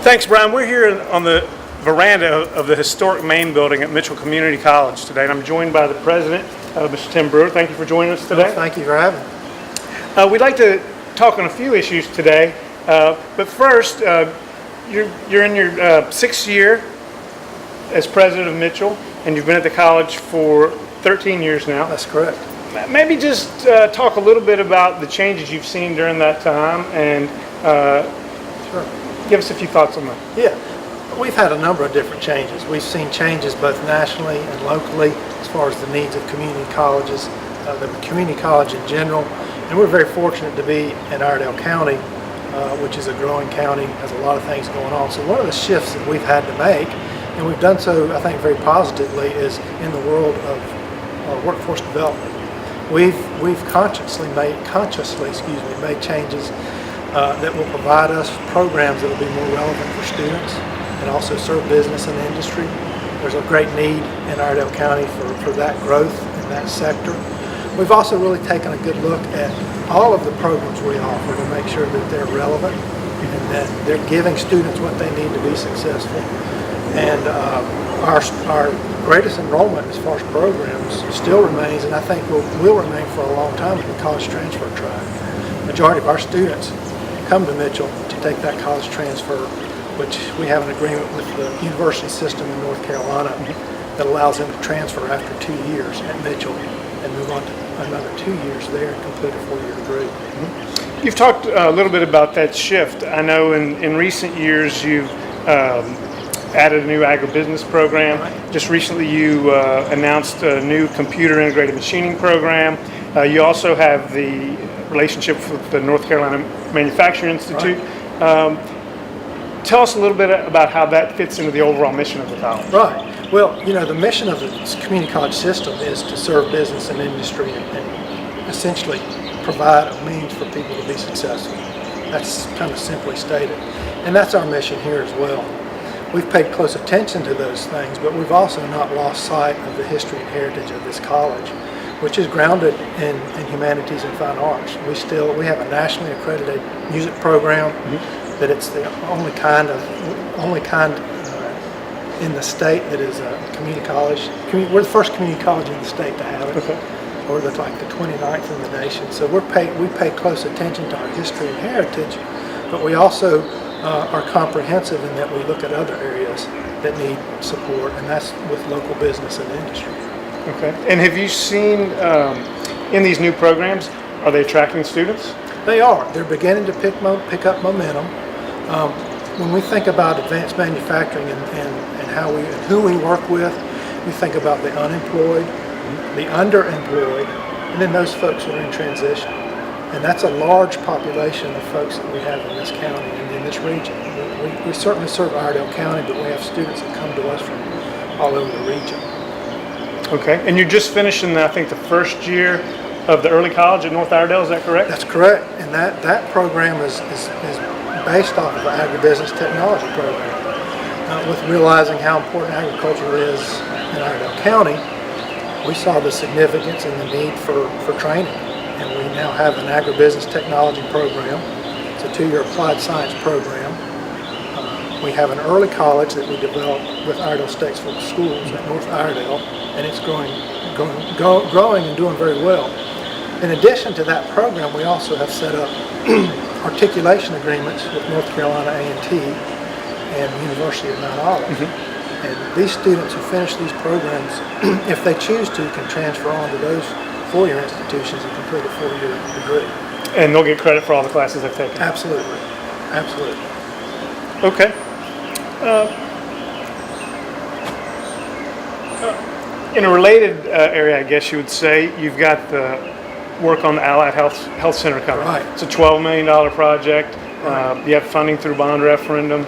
Thanks, Brian. We're here on the veranda of the historic main building at Mitchell Community College today, and I'm joined by the president, Mr. Tim Brewer. Thank you for joining us today. Well, thank you for having me. We'd like to talk on a few issues today, but first, you're in your sixth year as president of Mitchell, and you've been at the college for 13 years now. That's correct. Maybe just talk a little bit about the changes you've seen during that time, and Sure. give us a few thoughts on that. Yeah, we've had a number of different changes. We've seen changes both nationally and locally as far as the needs of community colleges, the community college in general, and we're very fortunate to be in Iredell County, which is a growing county, has a lot of things going on. So one of the shifts that we've had to make, and we've done so, I think, very positively, is in the world of workforce development. We've consciously made changes that will provide us programs that will be more relevant for students and also serve business and industry. There's a great need in Iredell County for that growth in that sector. We've also really taken a good look at all of the programs we offer to make sure that they're relevant and that they're giving students what they need to be successful. And our greatest enrollment as far as programs still remains, and I think will remain for a long time, in the college transfer track. The majority of our students come to Mitchell to take that college transfer, which we have an agreement with the university system in North Carolina that allows them to transfer after 2 years at Mitchell and move on to another 2 years there and complete a 4-year degree. You've talked a little bit about that shift. I know in recent years you've added a new agribusiness program. Right. Just recently you announced a new computer integrated machining program. You also have the relationship with the North Carolina Manufacturing Institute. Right. Tell us a little bit about how that fits into the overall mission of the college. Right. Well, you know, the mission of the community college system is to serve business and industry and essentially provide a means for people to be successful. That's kind of simply stated. And that's our mission here as well. We've paid close attention to those things, but we've also not lost sight of the history and heritage of this college, which is grounded in humanities and fine arts. We have a nationally accredited music program that it's the only kind in the state that is a community college. We're the first community college in the state to have it. Okay. Or like the 29th in the nation. So we pay close attention to our history and heritage, but we also are comprehensive in that we look at other areas that need support, and that's with local business and industry. Okay. And have you seen in these new programs, are they attracting students? They are. They're beginning to pick up momentum. When we think about advanced manufacturing and who we work with, we think about the unemployed, the underemployed, and then those folks who are in transition. And that's a large population of folks that we have in this county and in this region. We certainly serve Iredell County, but we have students that come to us from all over the region. Okay. And you're just finishing, I think, the first year of the early college at North Iredell, is that correct? That's correct. And that program is based off of the agribusiness technology program. With realizing how important agriculture is in Iredell County, we saw the significance and the need for training. And we now have an agribusiness technology program. It's a 2-year applied science program. We have an early college that we developed with Iredell Statesville Schools at North Iredell, and it's growing and doing very well. In addition to that program, we also have set up articulation agreements with North Carolina A&T and the University of Mount Olive. And these students who finish these programs, if they choose to, can transfer on to those 4-year institutions and complete a 4-year degree. And they'll get credit for all the classes they've taken? Absolutely. Absolutely. Okay. In a related area, I guess you would say, you've got the work on the Allied Health Center coming. Right. It's a $12 million project. Right. You have funding through bond referendum.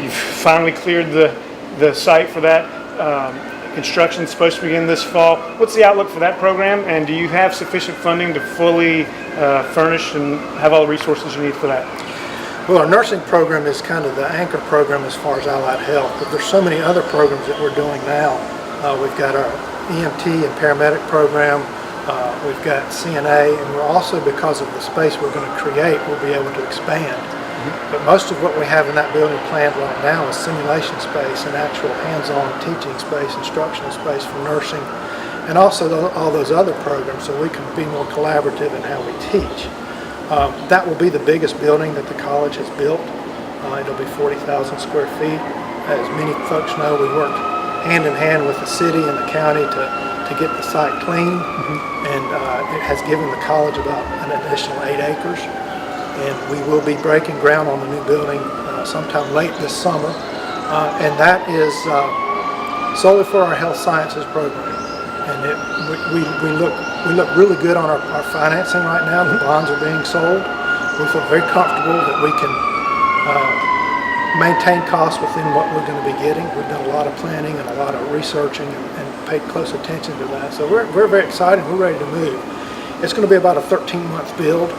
You've finally cleared the site for that. Construction's supposed to begin this fall. What's the outlook for that program, and do you have sufficient funding to fully furnish and have all the resources you need for that? Well, our nursing program is kind of the anchor program as far as allied health, but there's so many other programs that we're doing now. We've got our EMT and paramedic program. We've got CNA, and we're also, because of the space we're going to create, we'll be able to expand But most of what we have in that building planned right now is simulation space and actual hands-on teaching space, instructional space for nursing, and also all those other programs, so we can be more collaborative in how we teach. That will be the biggest building that the college has built. It'll be 40,000 square feet. As many folks know, we worked hand in hand with the city and the county to get the site clean, and it has given the college about an additional 8 acres. And we will be breaking ground on the new building sometime late this summer, and that is solely for our health sciences program. And we look really good on our financing right now. The bonds are being sold. We feel very comfortable that we can maintain costs within what we're going to be getting. We've done a lot of planning and a lot of researching and paid close attention to that. So we're very excited. We're ready to move. It's going to be about a 13-month build,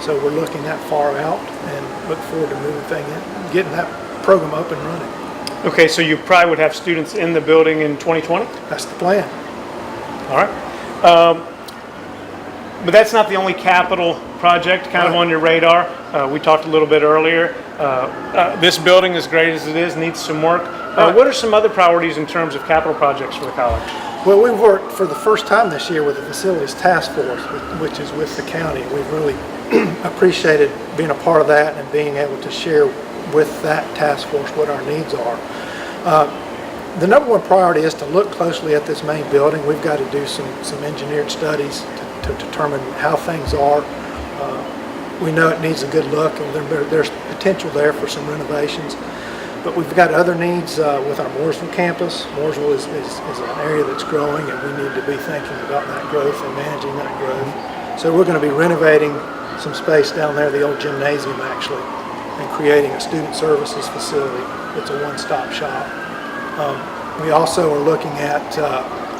so we're looking that far out and look forward to getting that program up and running. Okay, so you probably would have students in the building in 2020? That's the plan. All right. But that's not the only capital project kind of on your radar. We talked a little bit earlier. This building, as great as it is, needs some work. What are some other priorities in terms of capital projects for the college? Well, we worked for the first time this year with the Facilities Task Force, which is with the county. We've really appreciated being a part of that and being able to share with that task force what our needs are. The number one priority is to look closely at this main building. We've got to do some engineered studies to determine how things are. We know it needs a good look, and there's potential there for some renovations. But we've got other needs with our Mooresville campus. Mooresville is an area that's growing, and we need to be thinking about that growth and managing that growth. So we're going to be renovating some space down there, the old gymnasium actually, and creating a student services facility. It's a one-stop shop. We also are looking at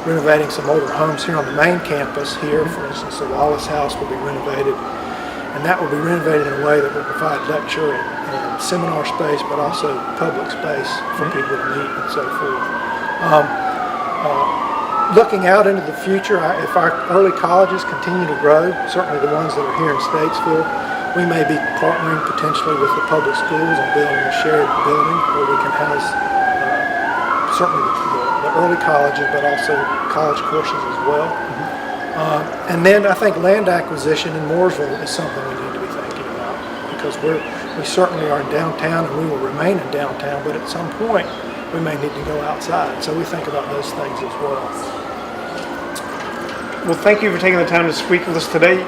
renovating some older homes here on the main campus here. For instance, the Wallace House will be renovated, and that will be renovated in a way that will provide lecture and seminar space, but also public space for people to meet and so forth. Looking out into the future, if our early colleges continue to grow, certainly the ones that are here in Statesville, we may be partnering potentially with the public schools and building a shared building where we can house certainly the early colleges, but also college courses as well. And then I think land acquisition in Mooresville is something we need to be thinking about, because we certainly are in downtown and we will remain in downtown, but at some point we may need to go outside. So we think about those things as well. Well, thank you for taking the time to speak with us today.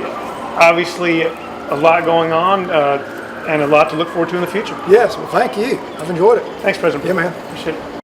Obviously, a lot going on and a lot to look forward to in the future. Yes, well, thank you. I've enjoyed it. Thanks, President. Yeah, man. Appreciate it.